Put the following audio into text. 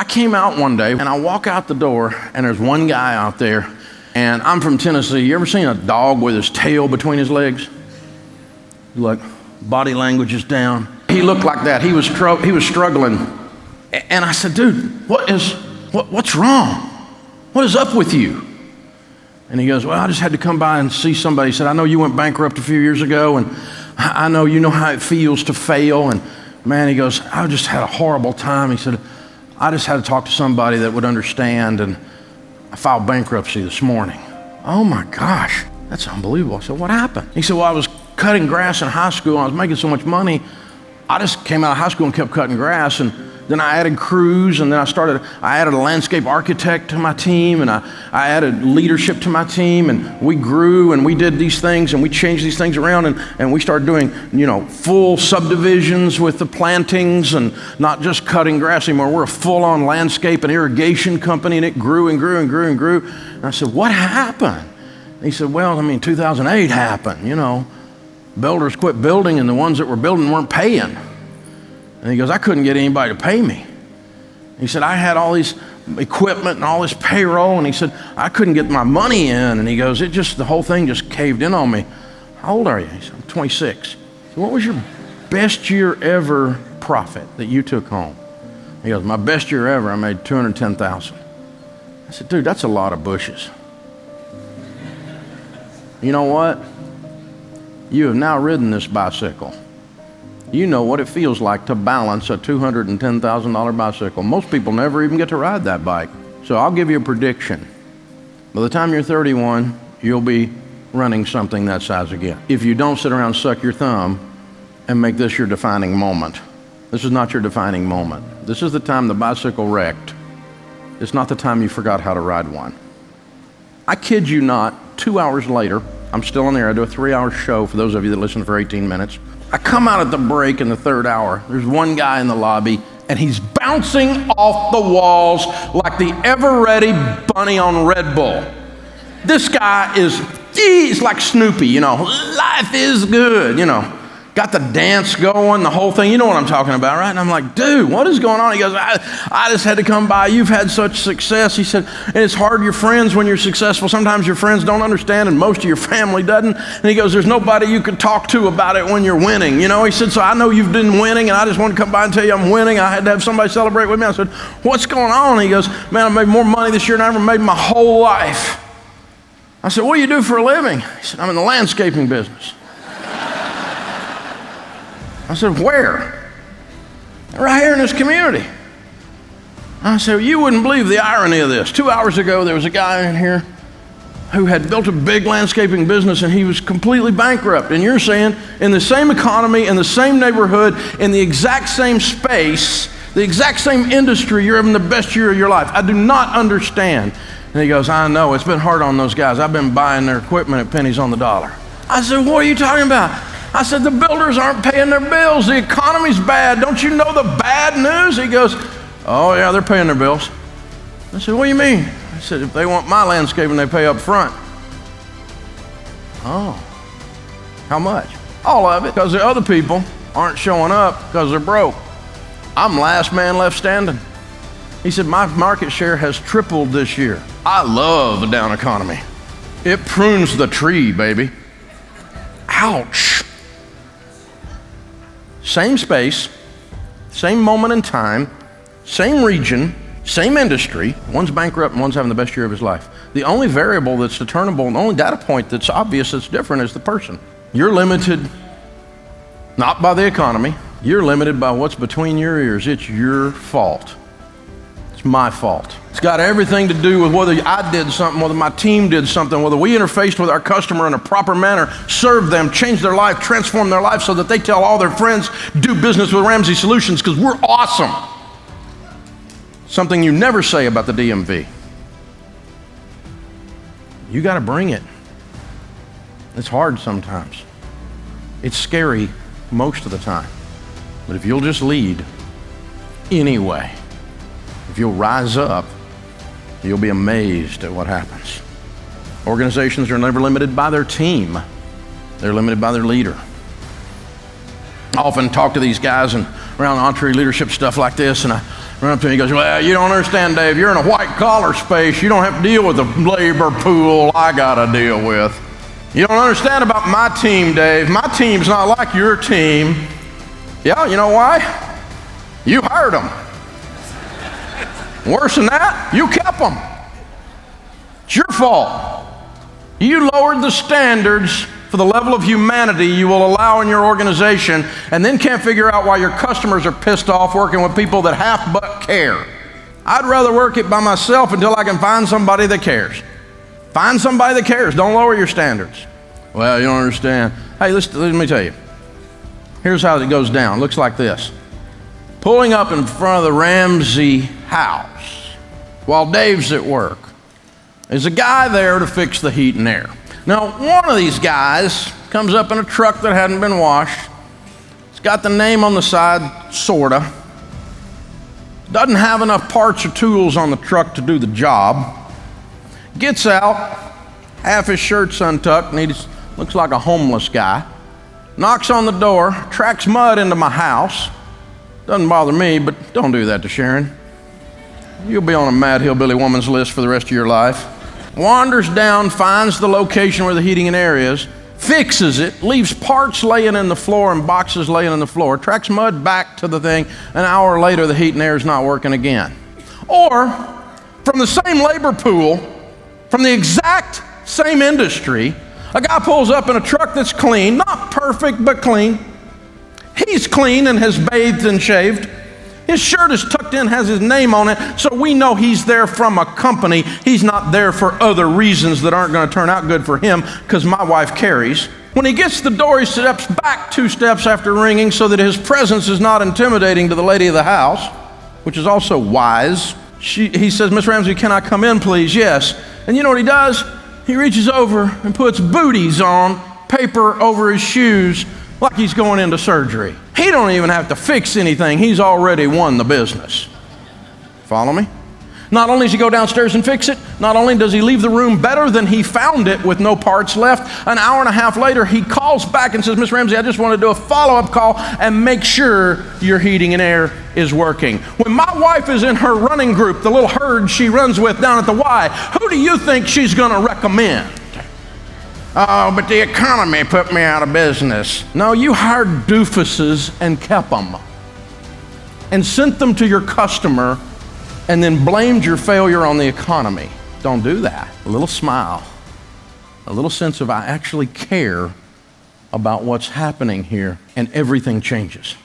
came out one day and I walk out the door and there's one guy out there, and I'm from Tennessee. You ever seen a dog with his tail between his legs? Like, body language is down. He looked like that. He was struggling. And I said, dude, what's wrong? What is up with you? And he goes, well, I just had to come by and see somebody. He said, I know you went bankrupt a few years ago, and I know you know how it feels to fail. And man, he goes, I just had a horrible time. He said, I just had to talk to somebody that would understand, and I filed bankruptcy this morning. Oh my gosh, that's unbelievable. I said, what happened? He said, well, I was cutting grass in high school. I was making so much money. I just came out of high school and kept cutting grass, and then I added crews, and then I added a landscape architect to my team, and I added leadership to my team, and we grew, and we did these things, and we changed these things around, and we started doing, full subdivisions with the plantings and not just cutting grass anymore. We're a full-on landscape and irrigation company, and it grew and grew and grew and grew. And I said, what happened? And he said, well, 2008 happened, Builders quit building, and the ones that were building weren't paying. And he goes, I couldn't get anybody to pay me. He said, I had all these equipment and all this payroll, and he said, I couldn't get my money in. And he goes, the whole thing just caved in on me. How old are you? He said, I'm 26. So what was your best year ever profit that you took home? He goes, my best year ever, I made $210,000. I said, dude, that's a lot of bushes. You know what? You have now ridden this bicycle. You know what it feels like to balance a $210,000 bicycle. Most people never even get to ride that bike. So I'll give you a prediction. By the time you're 31, you'll be running something that size again. If you don't sit around, suck your thumb, and make this your defining moment. This is not your defining moment. This is the time the bicycle wrecked. It's not the time you forgot how to ride one. I kid you not, 2 hours later, I'm still on there. I do a 3-hour show for those of you that listen for 18 minutes. I come out at the break in the 3rd hour. There's one guy in the lobby, and he's bouncing off the walls like the ever-ready bunny on Red Bull. This guy he's like Snoopy, life is good, got the dance going, the whole thing. You know what I'm talking about, right? And I'm like, dude, what is going on? He goes, I just had to come by. You've had such success. He said, and it's hard, your friends, when you're successful, sometimes your friends don't understand, and most of your family doesn't. And he goes, there's nobody you can talk to about it when you're winning. He said, so I know you've been winning, and I just want to come by and tell you I'm winning. I had to have somebody celebrate with me. I said, what's going on? He goes, man, I made more money this year than I ever made in my whole life. I said, what do you do for a living? He said, I'm in the landscaping business. I said, where? Right here in this community. I said, you wouldn't believe the irony of this. 2 hours ago, there was a guy in here who had built a big landscaping business, and he was completely bankrupt. And you're saying, in the same economy, in the same neighborhood, in the exact same space, the exact same industry, you're having the best year of your life. I do not understand. And he goes, I know, it's been hard on those guys. I've been buying their equipment at pennies on the dollar. I said, what are you talking about? I said, the builders aren't paying their bills. The economy's bad. Don't you know the bad news? He goes, oh yeah, they're paying their bills. I said, what do you mean? I said, if they want my landscaping, they pay up front. Oh, how much? All of it, because the other people aren't showing up because they're broke. I'm last man left standing. He said, my market share has tripled this year. I love the down economy. It prunes the tree, baby. Ouch. Same space, same moment in time, same region, same industry. One's bankrupt and one's having the best year of his life. The only variable that's determinable and the only data point that's obvious that's different is the person. You're limited not by the economy. You're limited by what's between your ears. It's your fault. It's my fault. It's got everything to do with whether I did something, whether my team did something, whether we interfaced with our customer in a proper manner, served them, changed their life, transformed their life so that they tell all their friends, do business with Ramsey Solutions because we're awesome. Something you never say about the DMV. You got to bring it. It's hard sometimes. It's scary most of the time. But if you'll just lead anyway, if you'll rise up, you'll be amazed at what happens. Organizations are never limited by their team. They're limited by their leader. I often talk to these guys and around entree leadership stuff like this, and Run up to him, he goes, well, you don't understand, Dave. You're in a white-collar space. You don't have to deal with the labor pool I got to deal with. You don't understand about my team, Dave. My team's not like your team. Yeah, you know why? You hired them. Worse than that, you kept them. It's your fault. You lowered the standards for the level of humanity you will allow in your organization, and then can't figure out why your customers are pissed off working with people that half but care. I'd rather work it by myself until I can find somebody that cares. Find somebody that cares. Don't lower your standards. Well, you don't understand. Hey, let me tell you. Here's how it goes down. It looks like this. Pulling up in front of the Ramsey house while Dave's at work. There's a guy there to fix the heat and air. Now, one of these guys comes up in a truck that hadn't been washed. It's got the name on the side, sorta. Doesn't have enough parts or tools on the truck to do the job. Gets out, half his shirt's untucked, and he looks like a homeless guy. Knocks on the door, tracks mud into my house. Doesn't bother me, but don't do that to Sharon. You'll be on a mad hillbilly woman's list for the rest of your life. Wanders down, finds the location where the heating and air is, fixes it, leaves parts laying in the floor and boxes laying on the floor, tracks mud back to the thing. An hour later, the heat and air is not working again. Or, from the same labor pool, from the exact same industry, a guy pulls up in a truck that's clean, not perfect, but clean. He's clean and has bathed and shaved. His shirt is tucked in, has his name on it, so we know he's there from a company. He's not there for other reasons that aren't going to turn out good for him, because my wife carries. When he gets to the door, he steps back 2 steps after ringing so that his presence is not intimidating to the lady of the house, which is also wise. He says, Miss Ramsey, can I come in, please? Yes. And you know what he does? He reaches over and puts booties on, paper over his shoes, like he's going into surgery. He don't even have to fix anything. He's already won the business. Follow me? Not only does he go downstairs and fix it, not only does he leave the room better than he found it with no parts left, an hour and a half later, he calls back and says, Miss Ramsey, I just want to do a follow-up call and make sure your heating and air is working. When my wife is in her running group, the little herd she runs with down at the Y, who do you think she's going to recommend? Oh, but the economy put me out of business. No, you hired doofuses and kept them and sent them to your customer and then blamed your failure on the economy. Don't do that. A little smile, a little sense of I actually care about what's happening here, and everything changes.